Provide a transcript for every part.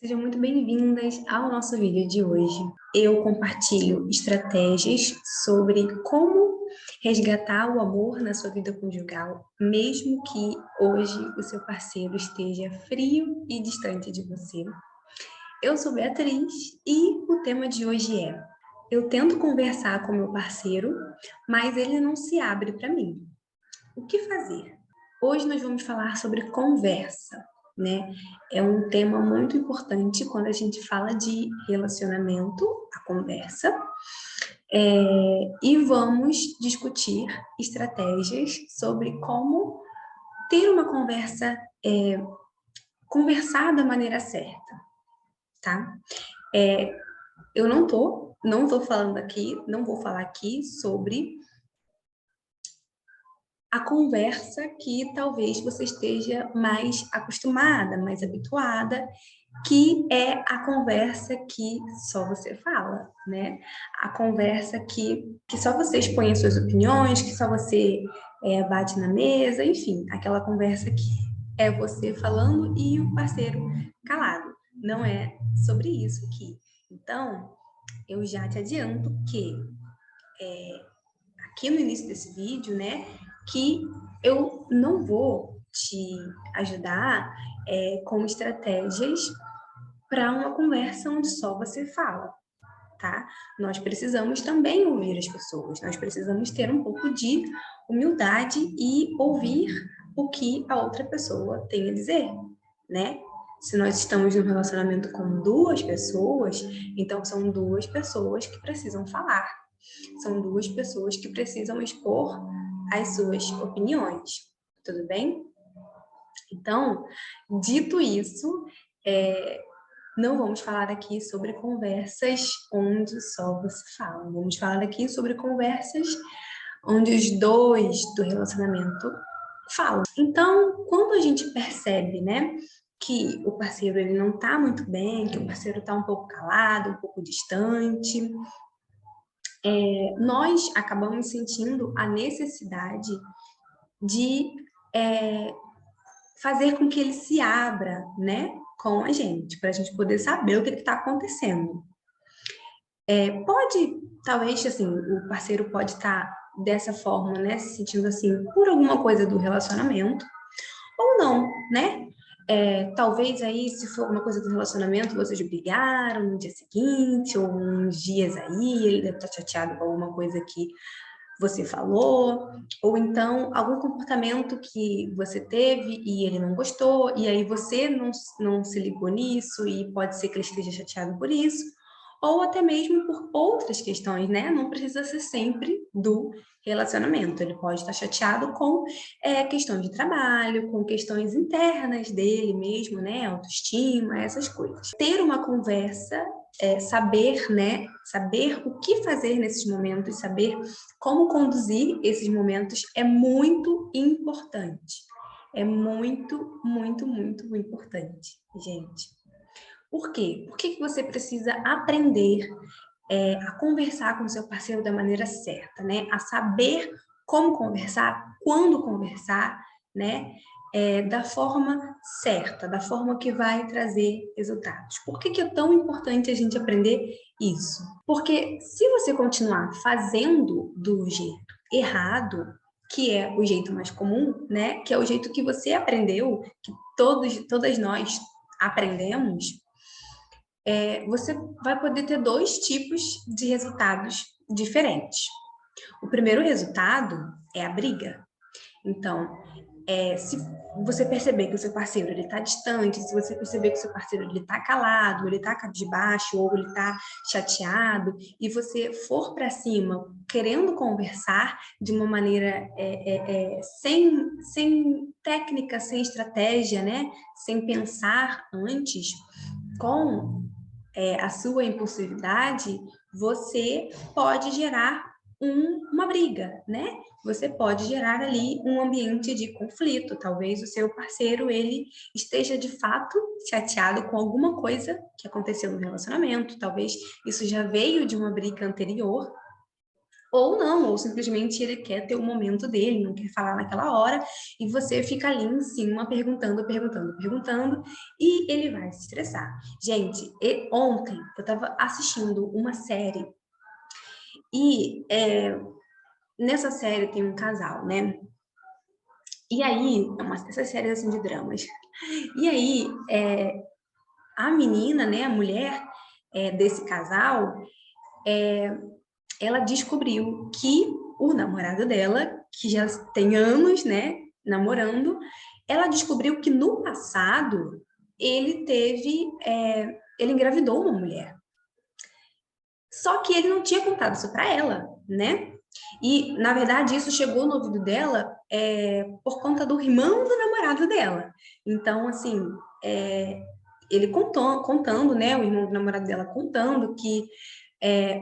Sejam muito bem-vindas ao nosso vídeo de hoje. Eu compartilho estratégias sobre como resgatar o amor na sua vida conjugal, mesmo que hoje o seu parceiro esteja frio e distante de você. Eu sou Beatriz e o tema de hoje é: eu tento conversar com meu parceiro, mas ele não se abre para mim. O que fazer? Hoje nós vamos falar sobre conversa, né? É um tema muito importante quando a gente fala de relacionamento, a conversa, e vamos discutir estratégias sobre como ter uma conversa, conversar da maneira certa, tá? Eu não tô falando aqui, não vou falar aqui sobre a conversa que talvez você esteja mais acostumada, mais habituada, que é a conversa que só você fala, né? A conversa que só você expõe as suas opiniões, que só você bate na mesa, enfim, aquela conversa que é você falando e o parceiro calado. Não é sobre isso aqui. Então, eu já te adianto que aqui no início desse vídeo, né, que eu não vou te ajudar com estratégias para uma conversa onde só você fala, tá? Nós precisamos também ouvir as pessoas, nós precisamos ter um pouco de humildade e ouvir o que a outra pessoa tem a dizer, né? Se nós estamos num relacionamento com duas pessoas, então são duas pessoas que precisam falar. São duas pessoas que precisam expor as suas opiniões, tudo bem? Então, dito isso, não vamos falar aqui sobre conversas onde só você fala. Vamos falar aqui sobre conversas onde os dois do relacionamento falam. Então, quando a gente percebe, né, que o parceiro ele não está muito bem, que o parceiro está um pouco calado, um pouco distante, nós acabamos sentindo a necessidade de fazer com que ele se abra, né, com a gente, para a gente poder saber o que está acontecendo. Pode, talvez, assim, o parceiro pode estar dessa forma, né, se sentindo assim por alguma coisa do relacionamento, ou não, né? Talvez aí, se for alguma coisa do relacionamento, vocês brigaram no dia seguinte, ou uns dias aí, ele deve estar chateado com alguma coisa que você falou, ou então algum comportamento que você teve e ele não gostou, e aí você não se ligou nisso, e pode ser que ele esteja chateado por isso, ou até mesmo por outras questões, né? Não precisa ser sempre do relacionamento, ele pode estar chateado com questões de trabalho, com questões internas dele mesmo, né? Autoestima, essas coisas. Ter uma conversa, saber, né? Saber o que fazer nesses momentos, saber como conduzir esses momentos é muito importante. É muito, muito, muito importante, gente. Por quê? Por que você precisa aprender a conversar com o seu parceiro da maneira certa, né? A saber como conversar, quando conversar, né? Da forma certa, da forma que vai trazer resultados. Por que é tão importante a gente aprender isso? Porque se você continuar fazendo do jeito errado, que é o jeito mais comum, né? Que é o jeito que você aprendeu, que todas nós aprendemos, você vai poder ter dois tipos de resultados diferentes. O primeiro resultado é a briga. Então, se você perceber que o seu parceiro ele está distante, se você perceber que o seu parceiro ele está calado, ele está cabisbaixo ou ele está chateado, e você for para cima querendo conversar de uma maneira sem técnica, sem estratégia, né? Sem pensar antes, com a sua impulsividade, você pode gerar uma briga, né? Você pode gerar ali um ambiente de conflito. Talvez o seu parceiro ele esteja de fato chateado com alguma coisa que aconteceu no relacionamento. Talvez isso já veio de uma briga anterior. Ou não, ou simplesmente ele quer ter o momento dele, não quer falar naquela hora, e você fica ali em cima perguntando, perguntando, perguntando, e ele vai se estressar. Gente, ontem eu estava assistindo uma série, e nessa série tem um casal, né? E aí, essas séries assim de dramas. E aí, a menina, né, a mulher desse casal, ela descobriu que o namorado dela, que já tem anos, né, namorando, ela descobriu que no passado ele engravidou uma mulher. Só que ele não tinha contado isso para ela, né? E, na verdade, isso chegou no ouvido dela por conta do irmão do namorado dela. Então, assim, ele contando, né? O irmão do namorado dela contando que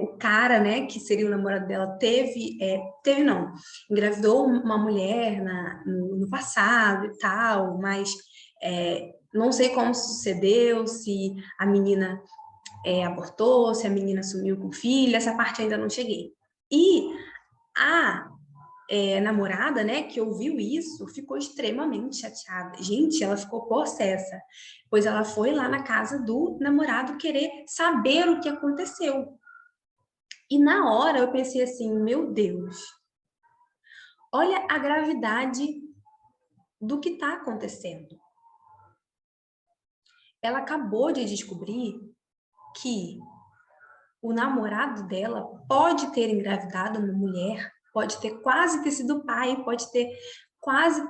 o cara, né, que seria o namorado dela, não, engravidou uma mulher no passado e tal, mas não sei como sucedeu, se a menina abortou, se a menina sumiu com o filho, essa parte ainda não cheguei. E a namorada, né, que ouviu isso, ficou extremamente chateada. Gente, ela ficou possessa, pois ela foi lá na casa do namorado querer saber o que aconteceu. E na hora eu pensei assim, meu Deus, olha a gravidade do que está acontecendo. Ela acabou de descobrir que o namorado dela pode ter engravidado uma mulher, pode ter quase ter sido pai, pode ter quase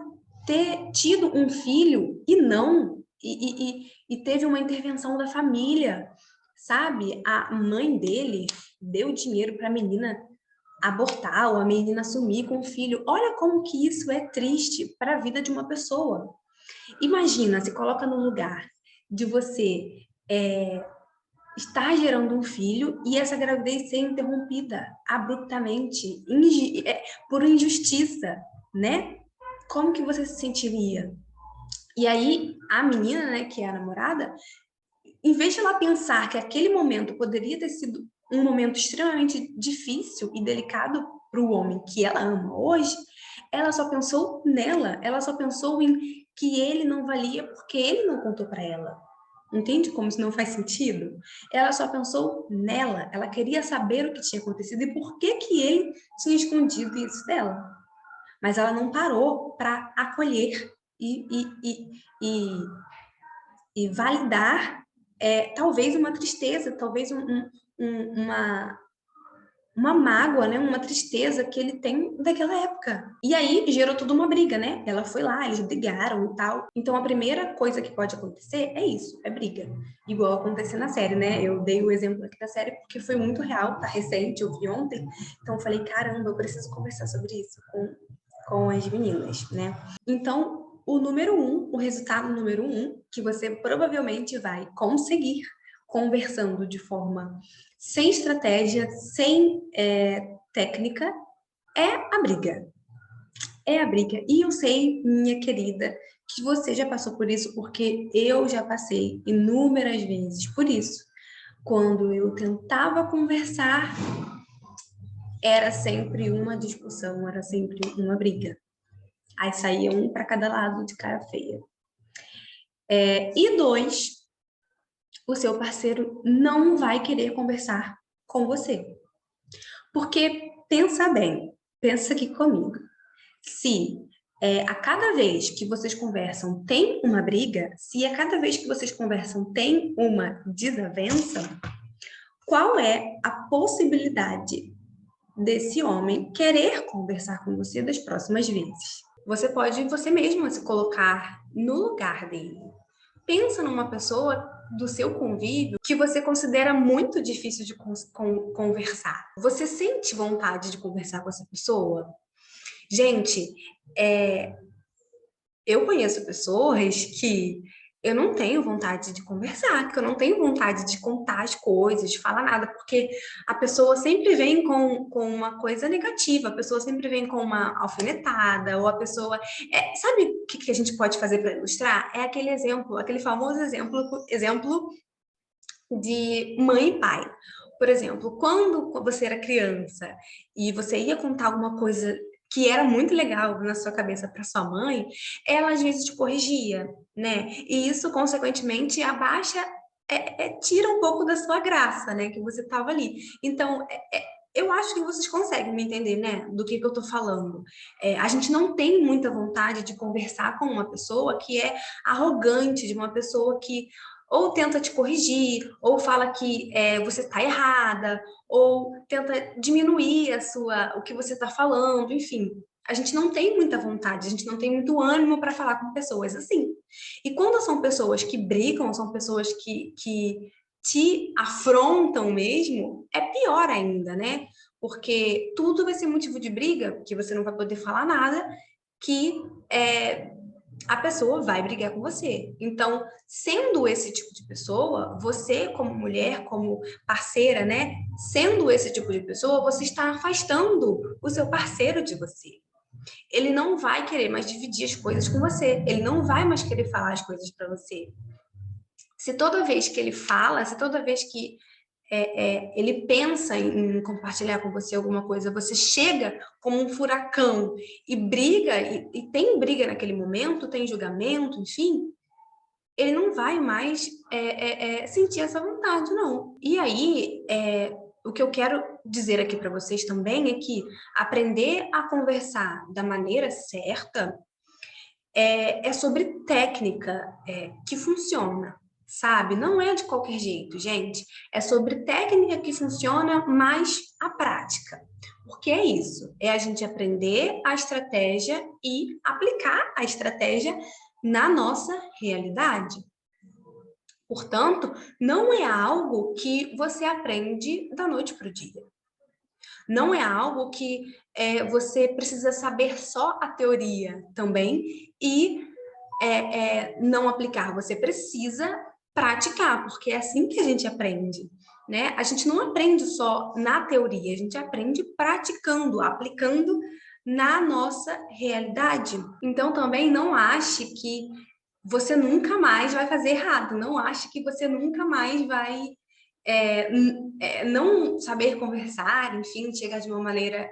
ter tido um filho e não, e teve uma intervenção da família, sabe? A mãe dele deu dinheiro para a menina abortar ou a menina sumir com o filho. Olha como que isso é triste para a vida de uma pessoa. Imagina, se coloca no lugar de você estar gerando um filho e essa gravidez ser interrompida abruptamente, por injustiça, né? Como que você se sentiria? E aí, a menina, né, que é a namorada, em vez de ela pensar que aquele momento poderia ter sido um momento extremamente difícil e delicado para o homem que ela ama hoje, ela só pensou nela, ela só pensou em que ele não valia porque ele não contou para ela. Entende como isso não faz sentido? Ela só pensou nela, ela queria saber o que tinha acontecido e por que que ele tinha escondido isso dela. Mas ela não parou para acolher e validar talvez uma tristeza, talvez uma mágoa, né? Uma tristeza que ele tem daquela época. E aí gerou toda uma briga, né? Ela foi lá, eles brigaram e tal. Então a primeira coisa que pode acontecer é isso, é briga. Igual aconteceu na série, né? Eu dei o exemplo aqui da série porque foi muito real, tá recente, eu vi ontem. Então eu falei, caramba, eu preciso conversar sobre isso com as meninas, né? Então, o resultado número um, que você provavelmente vai conseguir conversando de forma sem estratégia, sem técnica, é a briga. É a briga. E eu sei, minha querida, que você já passou por isso, porque eu já passei inúmeras vezes por isso. Quando eu tentava conversar, era sempre uma discussão, era sempre uma briga. Aí saía um para cada lado de cara feia. E dois, o seu parceiro não vai querer conversar com você. Porque, pensa bem, pensa aqui comigo. Se a cada vez que vocês conversam tem uma briga, se a cada vez que vocês conversam tem uma desavença, qual é a possibilidade desse homem querer conversar com você das próximas vezes? Você pode você mesma se colocar no lugar dele. Pensa numa pessoa do seu convívio que você considera muito difícil de conversar. Você sente vontade de conversar com essa pessoa? Gente, eu conheço pessoas que eu não tenho vontade de conversar, que eu não tenho vontade de contar as coisas, de falar nada, porque a pessoa sempre vem com uma coisa negativa, a pessoa sempre vem com uma alfinetada, ou a pessoa... sabe o que a gente pode fazer para ilustrar? É aquele exemplo, aquele famoso exemplo de mãe e pai. Por exemplo, quando você era criança e você ia contar alguma coisa que era muito legal na sua cabeça para sua mãe, ela às vezes te corrigia, né? E isso, consequentemente, abaixa, tira um pouco da sua graça, né? Que você estava ali. Então, eu acho que vocês conseguem me entender, né? Do que eu tô falando. A gente não tem muita vontade de conversar com uma pessoa que é arrogante, de uma pessoa que ou tenta te corrigir, ou fala que você está errada, ou tenta diminuir o que você está falando, enfim. A gente não tem muita vontade, a gente não tem muito ânimo para falar com pessoas assim. E quando são pessoas que brigam, são pessoas que te afrontam mesmo, é pior ainda, né? Porque tudo vai ser motivo de briga, que você não vai poder falar nada, que a pessoa vai brigar com você. Então, sendo esse tipo de pessoa, você como mulher, como parceira, né? Sendo esse tipo de pessoa, você está afastando o seu parceiro de você. Ele não vai querer mais dividir as coisas com você. Ele não vai mais querer falar as coisas para você. Se toda vez que ele fala, se toda vez que ele pensa em compartilhar com você alguma coisa, você chega como um furacão e briga, e tem briga naquele momento, tem julgamento, enfim, ele não vai mais sentir essa vontade, não. E aí, o que eu quero dizer aqui para vocês também é que aprender a conversar da maneira certa é sobre técnica que funciona, sabe? Não é de qualquer jeito, gente. É sobre técnica que funciona, mais a prática. Porque é isso, é a gente aprender a estratégia e aplicar a estratégia na nossa realidade. Portanto, não é algo que você aprende da noite para o dia. Não é algo que você precisa saber só a teoria também e não aplicar. Você precisa praticar, porque é assim que a gente aprende, né? A gente não aprende só na teoria, a gente aprende praticando, aplicando na nossa realidade. Então, também não ache que você nunca mais vai fazer errado, não ache que você nunca mais vai não saber conversar, enfim, chegar de uma maneira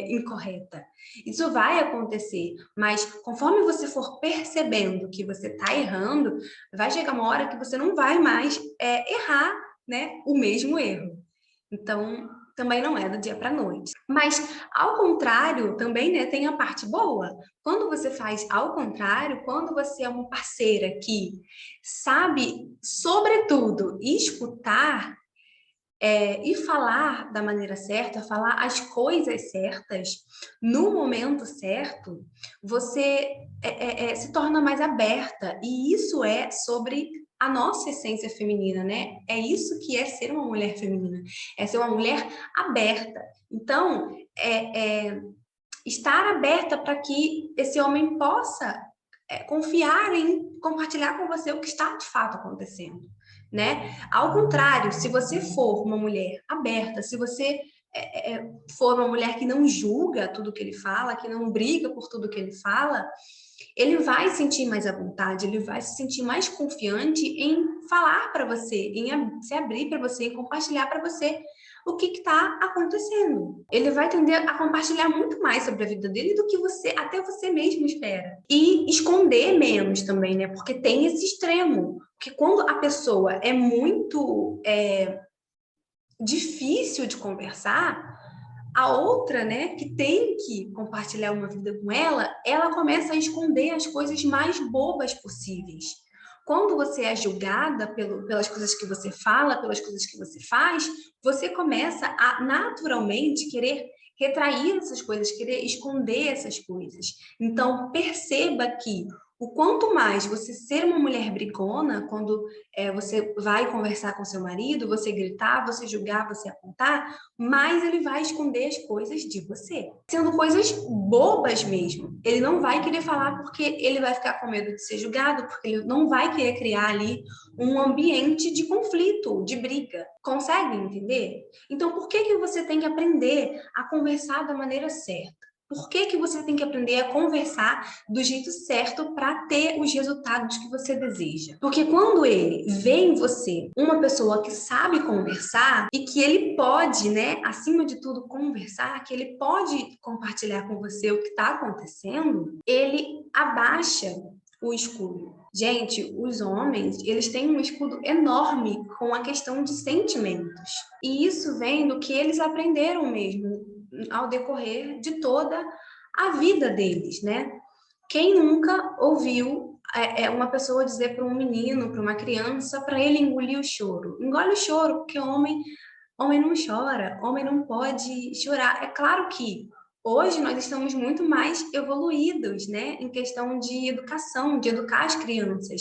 incorreta. Isso vai acontecer, mas conforme você for percebendo que você está errando, vai chegar uma hora que você não vai mais errar, né, o mesmo erro. Então, também não é do dia para a noite. Mas, ao contrário, também, né, tem a parte boa. Quando você faz ao contrário, quando você é uma parceira que sabe, sobretudo, escutar e falar da maneira certa, falar as coisas certas, no momento certo, você se torna mais aberta. E isso é sobre a nossa essência feminina, né? É isso que é ser uma mulher feminina, é ser uma mulher aberta. Então, estar aberta para que esse homem possa confiar em compartilhar com você o que está de fato acontecendo, né? Ao contrário, se você for uma mulher aberta, se você for uma mulher que não julga tudo que ele fala, que não briga por tudo que ele fala, ele vai sentir mais à vontade, ele vai se sentir mais confiante em falar para você, em se abrir para você, em compartilhar para você o que está acontecendo. Ele vai tender a compartilhar muito mais sobre a vida dele do que até você mesmo espera. E esconder menos também, né? Porque tem esse extremo. Porque quando a pessoa é muito difícil de conversar, a outra, né, que tem que compartilhar uma vida com ela começa a esconder as coisas mais bobas possíveis. Quando você é julgada pelas coisas que você fala, pelas coisas que você faz, você começa a naturalmente querer retrair essas coisas, querer esconder essas coisas. Então, perceba que o quanto mais você ser uma mulher brigona, quando você vai conversar com seu marido, você gritar, você julgar, você apontar, mais ele vai esconder as coisas de você. Sendo coisas bobas mesmo. Ele não vai querer falar porque ele vai ficar com medo de ser julgado, porque ele não vai querer criar ali um ambiente de conflito, de briga. Consegue entender? Então, por que você tem que aprender a conversar da maneira certa? Por que que você tem que aprender a conversar do jeito certo para ter os resultados que você deseja? Porque quando ele vê em você uma pessoa que sabe conversar e que ele pode, né, acima de tudo, conversar, que ele pode compartilhar com você o que está acontecendo, ele abaixa o escudo. Gente, os homens, eles têm um escudo enorme com a questão de sentimentos. E isso vem do que eles aprenderam mesmo ao decorrer de toda a vida deles, né? Quem nunca ouviu uma pessoa dizer para um menino, para uma criança, para ele engolir o choro? Engole o choro, porque homem não chora, homem não pode chorar. É claro que hoje nós estamos muito mais evoluídos, né, em questão de educação, de educar as crianças.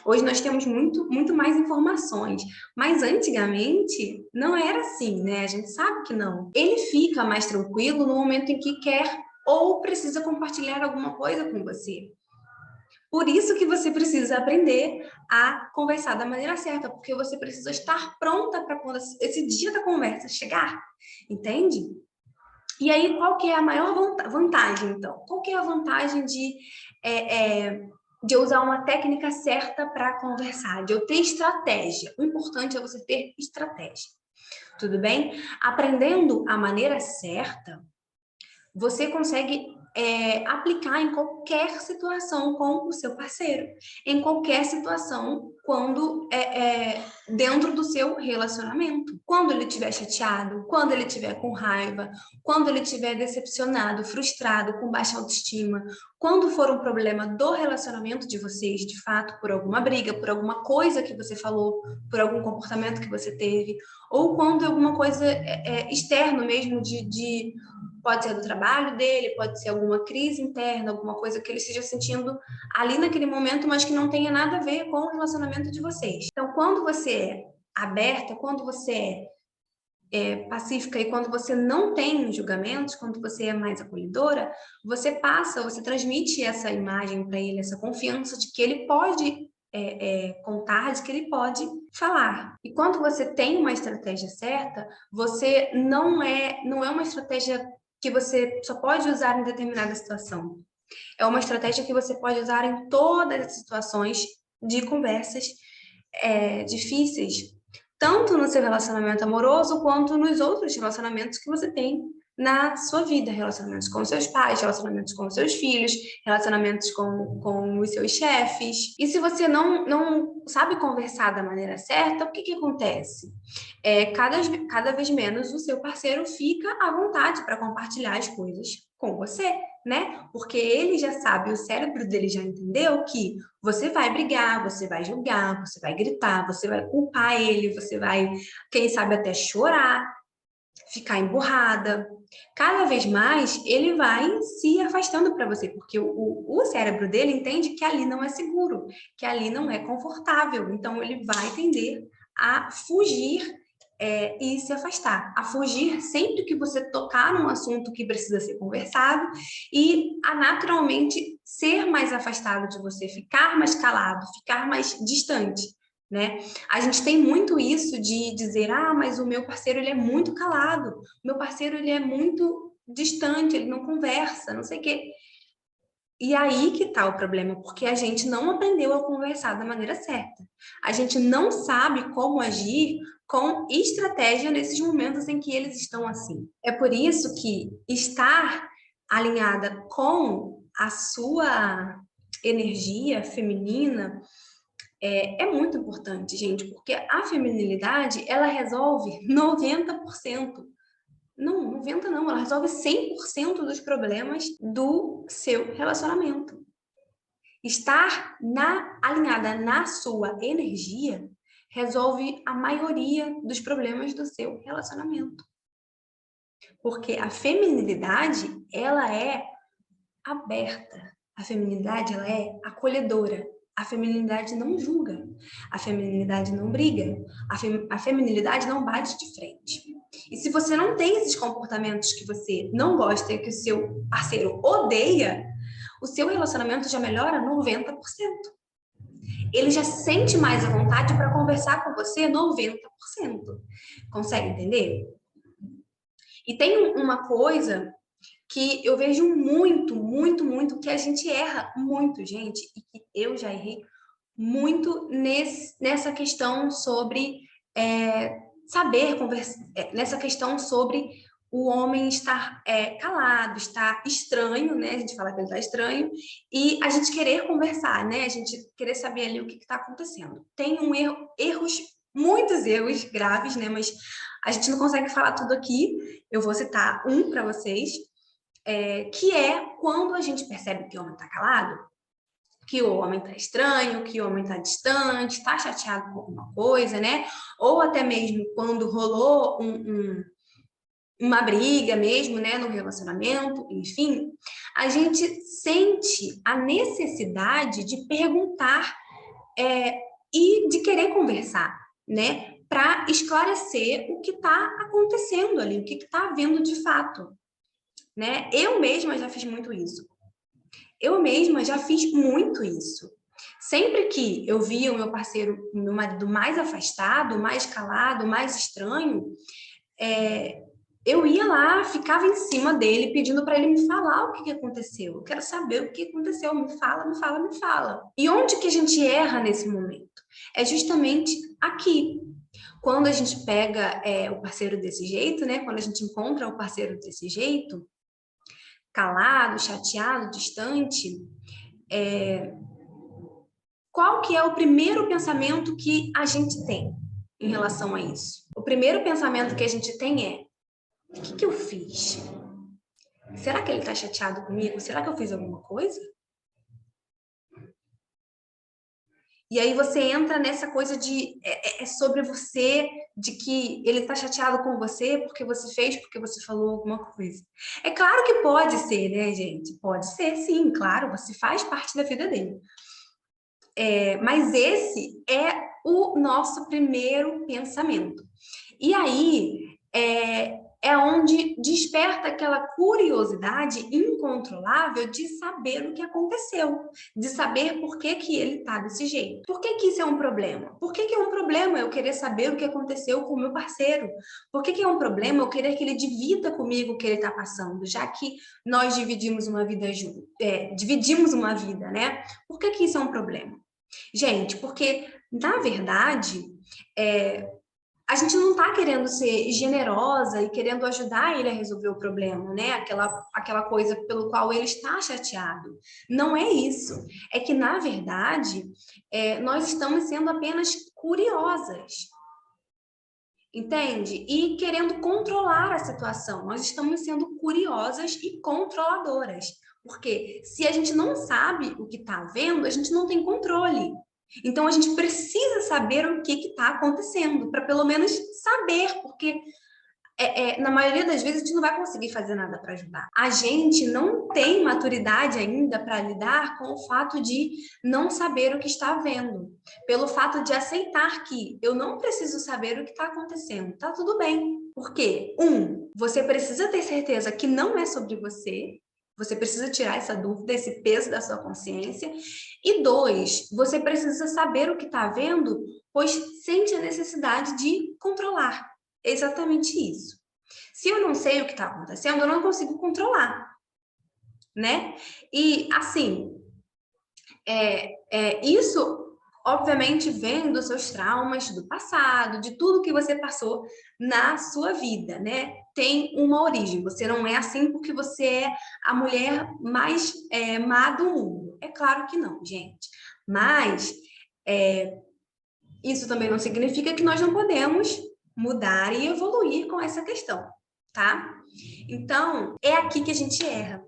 Hoje nós temos muito mais informações, mas antigamente não era assim, né? A gente sabe que não. Ele fica mais tranquilo no momento em que quer ou precisa compartilhar alguma coisa com você. Por isso que você precisa aprender a conversar da maneira certa, porque você precisa estar pronta para quando esse dia da conversa chegar, entende? E aí, qual que é a maior vantagem, então? Qual que é a vantagem de eu usar uma técnica certa para conversar, de eu ter estratégia? O importante é você ter estratégia, tudo bem? Aprendendo a maneira certa, você consegue aplicar em qualquer situação com o seu parceiro, em qualquer situação quando dentro do seu relacionamento. Quando ele estiver chateado, quando ele estiver com raiva, quando ele estiver decepcionado, frustrado, com baixa autoestima, quando for um problema do relacionamento de vocês, de fato, por alguma briga, por alguma coisa que você falou, por algum comportamento que você teve, ou quando alguma coisa externa mesmo pode ser do trabalho dele, pode ser alguma crise interna, alguma coisa que ele esteja sentindo ali naquele momento, mas que não tenha nada a ver com o relacionamento de vocês. Então, quando você é aberta, quando você é pacífica e quando você não tem julgamentos, quando você é mais acolhedora, você transmite essa imagem para ele, essa confiança de que ele pode contar, de que ele pode falar. E quando você tem uma estratégia certa, você não é uma estratégia que você só pode usar em determinada situação. É uma estratégia que você pode usar em todas as situações de conversas difíceis, tanto no seu relacionamento amoroso quanto nos outros relacionamentos que você tem na sua vida, relacionamentos com seus pais, relacionamentos com seus filhos, relacionamentos com os seus chefes. E se você não sabe conversar da maneira certa, o que acontece? Cada vez menos o seu parceiro fica à vontade para compartilhar as coisas com você, né? Porque ele já sabe, o cérebro dele já entendeu que você vai brigar, você vai julgar, você vai gritar, você vai culpar ele, você vai, quem sabe, até chorar, ficar emburrada. Cada vez mais ele vai se afastando para você, porque o cérebro dele entende que ali não é seguro, que ali não é confortável. Então ele vai tender a fugir e se afastar, a fugir sempre que você tocar num assunto que precisa ser conversado e a naturalmente ser mais afastado de você, ficar mais calado, ficar mais distante, né? A gente tem muito isso de dizer, mas o meu parceiro ele é muito calado, o meu parceiro ele é muito distante, ele não conversa, não sei o quê. E aí que tá o problema, porque a gente não aprendeu a conversar da maneira certa. A gente não sabe como agir com estratégia nesses momentos em que eles estão assim. É por isso que estar alinhada com a sua energia feminina é muito importante, gente, porque a feminilidade, ela resolve 90%. Não, 90 não, ela resolve 100% dos problemas do seu relacionamento. Estar alinhada na sua energia resolve a maioria dos problemas do seu relacionamento. Porque a feminilidade, ela é aberta. A feminilidade, ela é acolhedora. A feminilidade não julga. A feminilidade não briga. A feminilidade não bate de frente. E se você não tem esses comportamentos que você não gosta e que o seu parceiro odeia, o seu relacionamento já melhora 90%. Ele já sente mais à vontade para conversar com você 90%. Consegue entender? E tem uma coisa que eu vejo muito, muito, muito que a gente erra muito, gente, e que eu já errei muito nessa questão sobre saber conversar, nessa questão sobre o homem estar calado, estar estranho, né? A gente fala que ele está estranho, e a gente querer conversar, né? A gente querer saber ali o que está acontecendo. Tem muitos erros graves, né? Mas a gente não consegue falar tudo aqui. Eu vou citar um para vocês, que é quando a gente percebe que o homem está calado, que o homem está estranho, que o homem está distante, está chateado com alguma coisa, né? Ou até mesmo quando rolou uma briga mesmo, né, no relacionamento, enfim, a gente sente a necessidade de perguntar e de querer conversar, né, para esclarecer o que está acontecendo ali, o que está havendo de fato, né? Eu mesma já fiz muito isso. Eu mesma já fiz muito isso. Sempre que eu via o meu parceiro, o meu marido mais afastado, mais calado, mais estranho, eu ia lá, ficava em cima dele, pedindo para ele me falar o que aconteceu. Eu quero saber o que aconteceu. Me fala, me fala, me fala. E onde que a gente erra nesse momento? É justamente aqui. Quando a gente pega o parceiro desse jeito, né? Quando a gente encontra o parceiro desse jeito, calado, chateado, distante, qual que é o primeiro pensamento que a gente tem em relação a isso? O primeiro pensamento que a gente tem é: o que eu fiz? Será que ele está chateado comigo? Será que eu fiz alguma coisa? E aí você entra nessa coisa de sobre você, de que ele está chateado com você porque você fez, porque você falou alguma coisa. É claro que pode ser, né, gente? Pode ser, sim, claro, você faz parte da vida dele. Mas esse é o nosso primeiro pensamento. E aí é onde desperta aquela curiosidade incontrolável de saber o que aconteceu, de saber por que que ele está desse jeito. Por que que isso é um problema? Por que que é um problema eu querer saber o que aconteceu com o meu parceiro? Por que que é um problema eu querer que ele divida comigo o que ele está passando, já que nós dividimos uma vida dividimos uma vida, né? Por que que isso é um problema? Gente, porque, na verdade, a gente não está querendo ser generosa e querendo ajudar ele a resolver o problema, né? Aquela coisa pelo qual ele está chateado. Não é isso. É que, na verdade, nós estamos sendo apenas curiosas. Entende? E querendo controlar a situação. Nós estamos sendo curiosas e controladoras. Porque se a gente não sabe o que está vendo, a gente não tem controle. Então a gente precisa saber o que está acontecendo, para pelo menos saber, porque na maioria das vezes a gente não vai conseguir fazer nada para ajudar. A gente não tem maturidade ainda para lidar com o fato de não saber o que está vendo, pelo fato de aceitar que eu não preciso saber o que está acontecendo, tá tudo bem. Porque, você precisa ter certeza que não é sobre você. Você precisa tirar essa dúvida, esse peso da sua consciência. E 2, você precisa saber o que está vendo, pois sente a necessidade de controlar. É exatamente isso. Se eu não sei o que está acontecendo, eu não consigo controlar, né? E, assim, isso, obviamente, vem dos seus traumas do passado, de tudo que você passou na sua vida, né? Tem uma origem. Você não é assim porque você é a mulher mais má do mundo. É claro que não, gente. Mas isso também não significa que nós não podemos mudar e evoluir com essa questão, tá? Então, é aqui que a gente erra.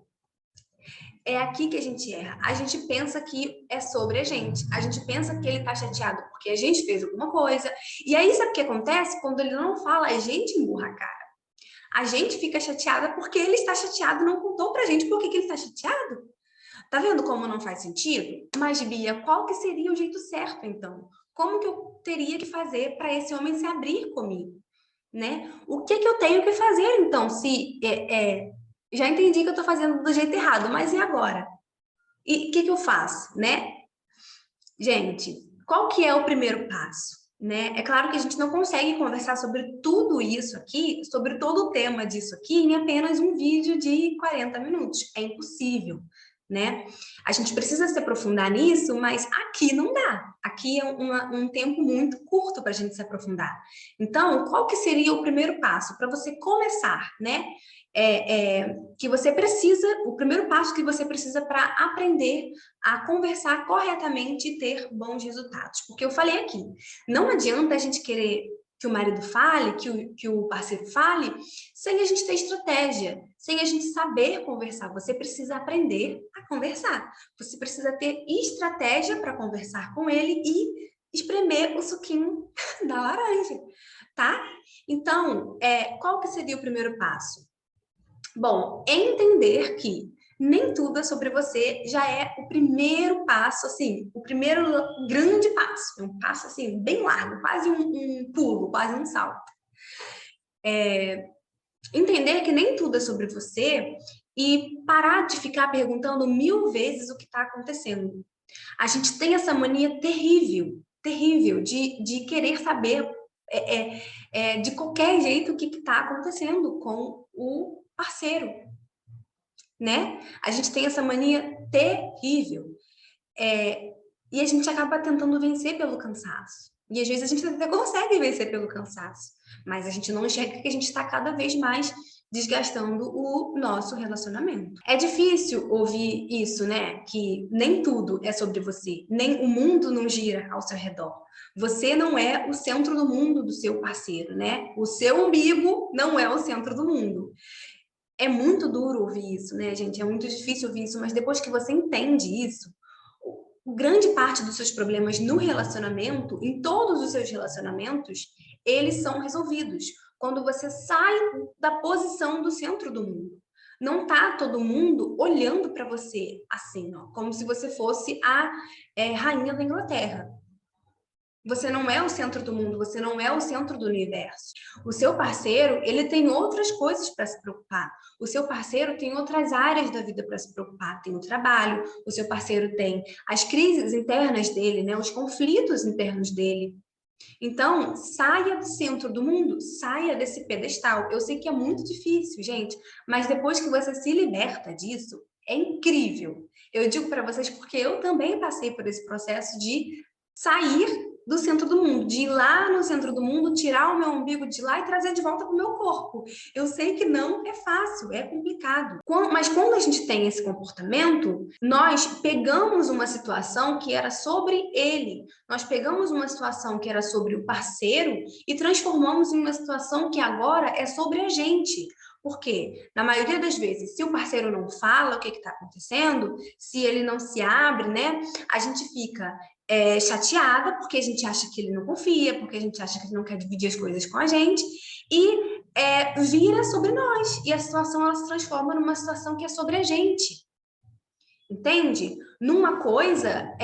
É aqui que a gente erra. A gente pensa que é sobre a gente. A gente pensa que ele tá chateado porque a gente fez alguma coisa. E aí, sabe o que acontece? Quando ele não fala, a gente emburra a cara. A gente fica chateada porque ele está chateado, não contou pra gente por que ele está chateado. Tá vendo como não faz sentido? Mas, Bia, qual que seria o jeito certo, então? Como que eu teria que fazer para esse homem se abrir comigo? Né? O que que eu tenho que fazer, então, se já entendi que eu estou fazendo do jeito errado, mas e agora? E o que que eu faço, né? Gente, qual que é o primeiro passo? né? É claro que a gente não consegue conversar sobre tudo isso aqui, sobre todo o tema disso aqui, em apenas um vídeo de 40 minutos. É impossível, né? A gente precisa se aprofundar nisso, mas aqui não dá. Aqui é um tempo muito curto para a gente se aprofundar. Então, qual que seria o primeiro passo para você começar, né? Que você precisa, o primeiro passo que você precisa para aprender a conversar corretamente e ter bons resultados. Porque eu falei aqui, não adianta a gente querer que o marido fale, que o parceiro fale, sem a gente ter estratégia, sem a gente saber conversar. Você precisa aprender a conversar. Você precisa ter estratégia para conversar com ele e espremer o suquinho da laranja, tá? Então, qual que seria o primeiro passo? Bom, entender que nem tudo é sobre você já é o primeiro passo, assim, o primeiro grande passo. É um passo, assim, bem largo, quase um pulo, quase um salto. Entender que nem tudo é sobre você e parar de ficar perguntando 1000 vezes o que está acontecendo. A gente tem essa mania terrível, terrível, de querer saber de qualquer jeito o que está acontecendo com o parceiro, né? A gente tem essa mania terrível. E a gente acaba tentando vencer pelo cansaço. E às vezes a gente até consegue vencer pelo cansaço, mas a gente não enxerga que a gente está cada vez mais desgastando o nosso relacionamento. É difícil ouvir isso, né? Que nem tudo é sobre você, nem o mundo não gira ao seu redor. Você não é o centro do mundo do seu parceiro, né? O seu umbigo não é o centro do mundo. É muito duro ouvir isso, né, gente? É muito difícil ouvir isso, mas depois que você entende isso, grande parte dos seus problemas no relacionamento, em todos os seus relacionamentos, eles são resolvidos quando você sai da posição do centro do mundo. Não tá todo mundo olhando para você assim, ó, como se você fosse a rainha da Inglaterra. Você não é o centro do mundo, você não é o centro do universo. O seu parceiro, ele tem outras coisas para se preocupar. O seu parceiro tem outras áreas da vida para se preocupar. Tem o trabalho, o seu parceiro tem as crises internas dele, né? Os conflitos internos dele. Então, saia do centro do mundo, saia desse pedestal. Eu sei que é muito difícil, gente, mas depois que você se liberta disso, é incrível. Eu digo para vocês porque eu também passei por esse processo de sair do centro do mundo, de ir lá no centro do mundo, tirar o meu umbigo de lá e trazer de volta para o meu corpo. Eu sei que não é fácil, é complicado. Mas quando a gente tem esse comportamento, nós pegamos uma situação que era sobre ele, nós pegamos uma situação que era sobre o parceiro e transformamos em uma situação que agora é sobre a gente. Porque, na maioria das vezes, se o parceiro não fala o que está acontecendo, se ele não se abre, né, a gente fica chateada, porque a gente acha que ele não confia, porque a gente acha que ele não quer dividir as coisas com a gente, e vira sobre nós. E a situação ela se transforma numa situação que é sobre a gente. Entende? Numa coisa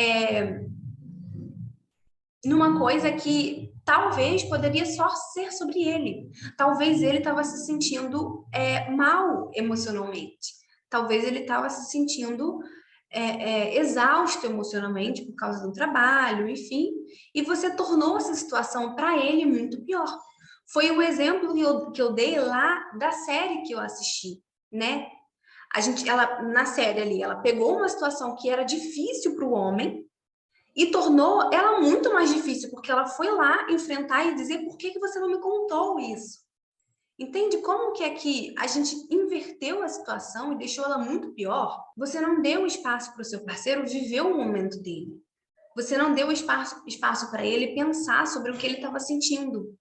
que talvez poderia só ser sobre ele. Talvez ele estava se sentindo mal emocionalmente. Talvez ele estava se sentindo exausto emocionalmente por causa do trabalho, enfim. E você tornou essa situação para ele muito pior. Foi o exemplo que eu dei lá da série que eu assisti, né? Ela, na série ali, ela pegou uma situação que era difícil para o homem e tornou ela muito mais difícil, porque ela foi lá enfrentar e dizer por que você não me contou isso? Entende como que é que a gente inverteu a situação e deixou ela muito pior? Você não deu espaço para o seu parceiro viver o momento dele. Você não deu espaço para ele pensar sobre o que ele estava sentindo.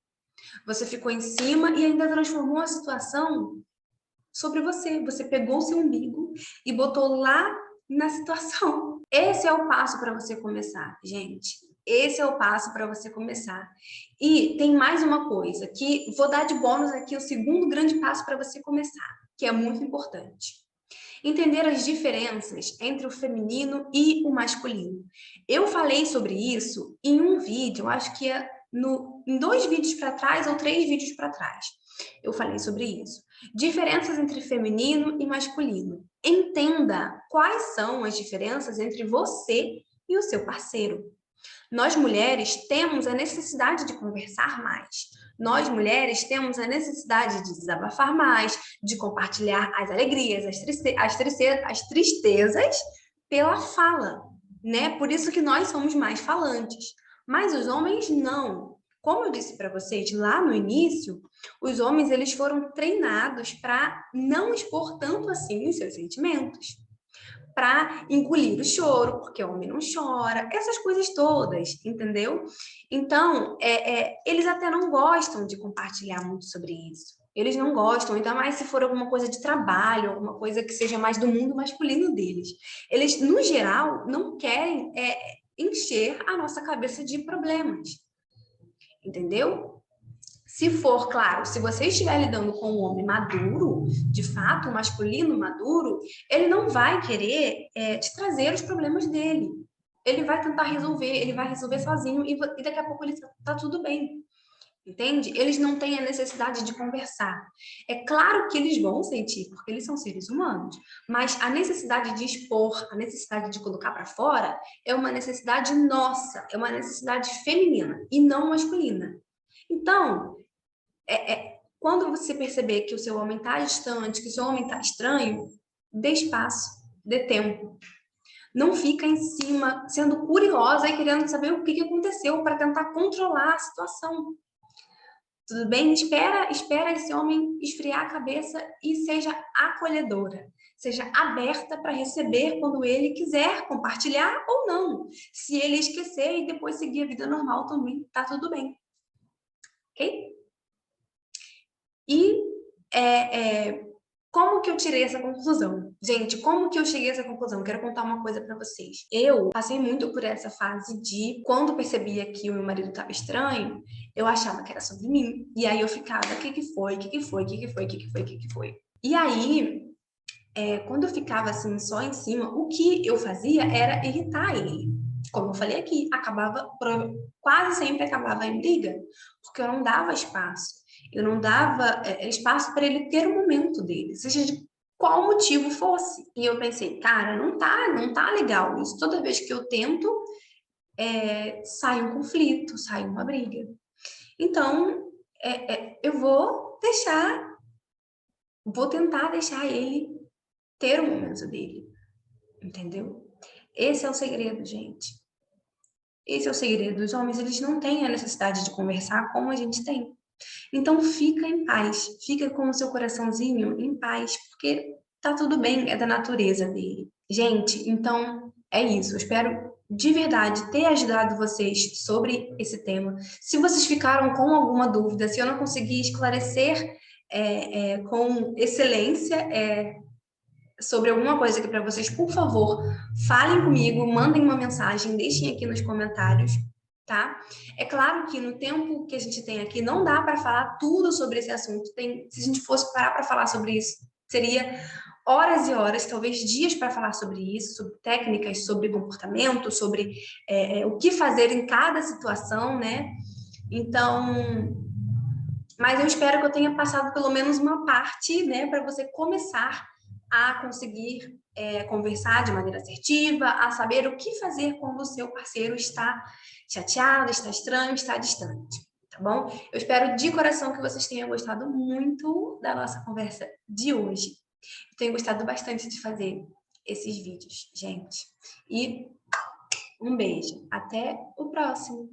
Você ficou em cima e ainda transformou a situação sobre você. Você pegou o seu umbigo e botou lá na situação. Esse é o passo para você começar, gente. Esse é o passo para você começar. E tem mais uma coisa que vou dar de bônus aqui, o segundo grande passo para você começar, que é muito importante. Entender as diferenças entre o feminino e o masculino. Eu falei sobre isso em um vídeo, acho que em 2 vídeos para trás ou 3 vídeos para trás. Eu falei sobre isso. Diferenças entre feminino e masculino. Entenda quais são as diferenças entre você e o seu parceiro. Nós mulheres temos a necessidade de conversar mais. Nós mulheres temos a necessidade de desabafar mais, de compartilhar as alegrias, as tristezas pela fala, né? Por isso que nós somos mais falantes. Mas os homens não. Como eu disse para vocês lá no início, os homens eles foram treinados para não expor tanto assim os seus sentimentos, para engolir o choro, porque o homem não chora, essas coisas todas, entendeu? Então, eles até não gostam de compartilhar muito sobre isso. Eles não gostam, ainda mais se for alguma coisa de trabalho, alguma coisa que seja mais do mundo masculino deles. Eles, no geral, não querem encher a nossa cabeça de problemas, entendeu? Se for, claro, se você estiver lidando com um homem maduro, de fato, um masculino maduro, ele não vai querer te trazer os problemas dele. Ele vai tentar resolver, ele vai resolver sozinho e daqui a pouco ele tá tudo bem. Entende? Eles não têm a necessidade de conversar. É claro que eles vão sentir, porque eles são seres humanos, mas a necessidade de expor, a necessidade de colocar para fora é uma necessidade nossa, é uma necessidade feminina e não masculina. Então, quando você perceber que o seu homem está distante, que o seu homem está estranho, dê espaço, dê tempo. Não fica em cima, sendo curiosa e querendo saber o que aconteceu para tentar controlar a situação. Tudo bem? Espera esse homem esfriar a cabeça e seja acolhedora. Seja aberta para receber quando ele quiser compartilhar ou não. Se ele esquecer e depois seguir a vida normal também, tá tudo bem. Ok? E como que eu tirei essa conclusão? Gente, como que eu cheguei a essa conclusão? Quero contar uma coisa pra vocês. Eu passei muito por essa fase de, quando percebia que o meu marido estava estranho, eu achava que era sobre mim. E aí eu ficava, o que que foi? O que que foi? O que que foi? O que que foi? O que que foi? E aí, quando eu ficava assim, só em cima, o que eu fazia era irritar ele. Como eu falei aqui, quase sempre acabava em briga, porque eu não dava espaço. Eu não dava espaço para ele ter o momento dele, seja de qual motivo fosse. E eu pensei, cara, não tá legal isso. Toda vez que eu tento, sai um conflito, sai uma briga. Então, eu vou tentar deixar ele ter o momento dele, entendeu? Esse é o segredo, gente. Esse é o segredo. Os homens, eles não têm a necessidade de conversar como a gente tem. Então, fica em paz. Fica com o seu coraçãozinho em paz, porque tá tudo bem, é da natureza dele. Gente, então é isso. Eu espero de verdade ter ajudado vocês sobre esse tema. Se vocês ficaram com alguma dúvida, se eu não consegui esclarecer com excelência sobre alguma coisa aqui para vocês, por favor, falem comigo, mandem uma mensagem, deixem aqui nos comentários, tá? É claro que no tempo que a gente tem aqui, não dá para falar tudo sobre esse assunto. Se a gente fosse parar para falar sobre isso, seria horas e horas, talvez dias para falar sobre isso, sobre técnicas, sobre comportamento, sobre o que fazer em cada situação, né? Então, mas eu espero que eu tenha passado pelo menos uma parte, né, para você começar a conseguir conversar de maneira assertiva, a saber o que fazer quando o seu parceiro está chateado, está estranho, está distante, tá bom? Eu espero de coração que vocês tenham gostado muito da nossa conversa de hoje. Eu tenho gostado bastante de fazer esses vídeos, gente. E um beijo. Até o próximo.